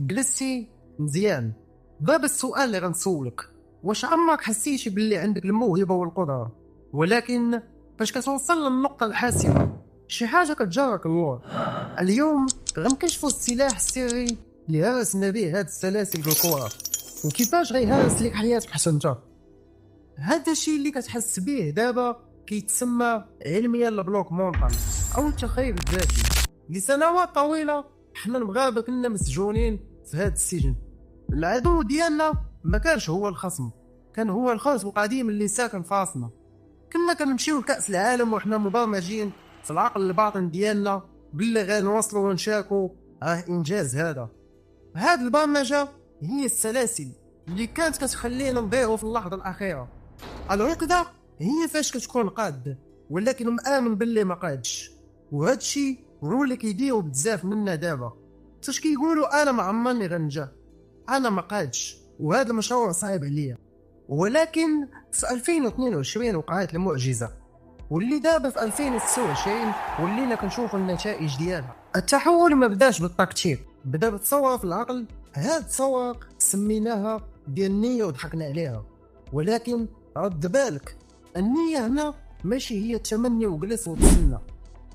جلستي مزيان. باب السؤال اللي غنسولك، واش عمرك حسيتي باللي عندك الموهبة والقدرة، ولكن فاش كتوصل للنقطة الحاسمة شي حاجة كتجرك اللور؟ اليوم غنكشفوا السلاح السري اللي هرسنا به هاد السلاسل بالكرة، وكيفاش غيهرس لك حياتك حتى انت. هذا الشيء اللي كتحس به دابا كيتسمى علميا البلوك مونطال او التخيل الذاتي. لسنوات طويله حنا المغاربه كنا مسجونين في هذا السجن. العدو ديالنا ما كانش هو الخصم، كان هو الخصم القديم اللي ساكن في راسنا. كنا كنمشيو لكأس العالم وحنا مبرمجين في العقل الباطن ديالنا باللي غنوصلوا ونشاركوا انجاز هاد البرمجه هي السلاسل اللي كانت كتخلينا نضيعوا في اللحظه الاخيره. العقدة هي فاش كتكون قاد ولكن مآمن باللي ما قادش، وهادشي هو اللي كيديرو بزاف منا دابا. فاش كيقولوا انا ما عمرني غنجح، انا ما قادش، وهذا المشروع صعيب عليا. ولكن في 2022 وقعت المعجزة، واللي دابا في 2026 ولينا كنشوفوا النتائج ديالها. التحول ما بداش بالتكتيك، بدا بتصور في العقل. هاد التصور سميناها ديال النية وضحكنا عليها. ولكن رد بالك، النية هنا ماشي هي التمني وجلس وتسنى.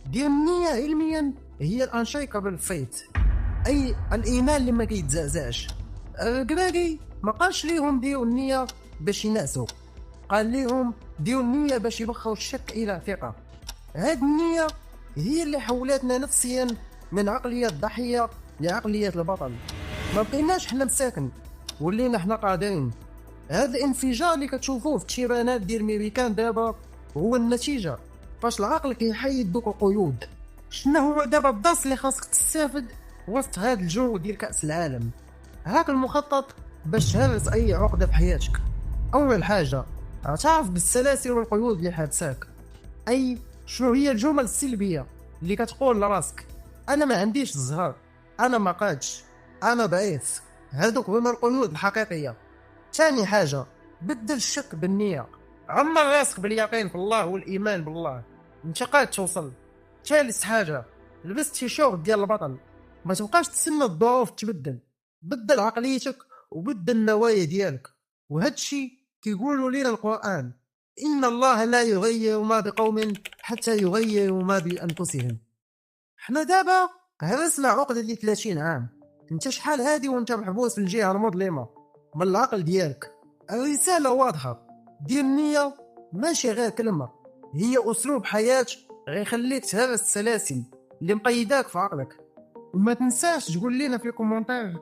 ديال النية علميا هي الانشيكابل فيت، اي الايمان اللي ما كيتزعزعش. القراقي ما قالش ليهم ديروا النية باش ينعسوا، قال ليهم ديروا النية باش يبخروا الشك الى ثقة. هاد النية هي اللي حولتنا نفسيا من عقلية الضحية لعقلية البطل. ما بقيناش حنا مساكن، ولينا حنا قادرين. هذا الانفجار اللي كتشوفوه في التيرانات ديال الميريكان دابا هو النتيجة فاش العقل كيحيد دوك القيود. شنو هو دابا الدرس اللي خاصك تستافد وسط هذا الجو ديال كأس العالم؟ هاك المخطط باش تهرس اي عقدة في حياتك. اول حاجة، اعترف بالسلاسل والقيود اللي حابساك. اي شنو هي الجمل السلبية اللي كتقول لراسك انا ما عنديش الزهر، انا ما قادش، انا ضعيف؟ هادوك هما القيود الحقيقية. ثاني حاجة، بدل الشك بالنية، عمر راسك باليقين في الله والإيمان بالله، انت قاد توصل. ثالث حاجة، لبس تيشيرت ديال البطل، ما تبقاش تسنى الظروف تبدل، بدل عقليتك وبدل النوايا ديالك. وهادشي كيقولوا لينا القرآن، إن الله لا يغير ما بقوم حتى يغيروا ما بأنفسهم. حنا دابا هرسنا عقدة ديال 30 عام، انت شحال هادي وانت محبوس في الجهة المظلمة من العقل ديالك. الرسالة واضحة، دير النية ماشي غير كلمة، هي أسلوب حياة غيخليك تهرس السلاسل اللي مقيداك في عقلك. وما تنساش تقول لنا في الكومنتار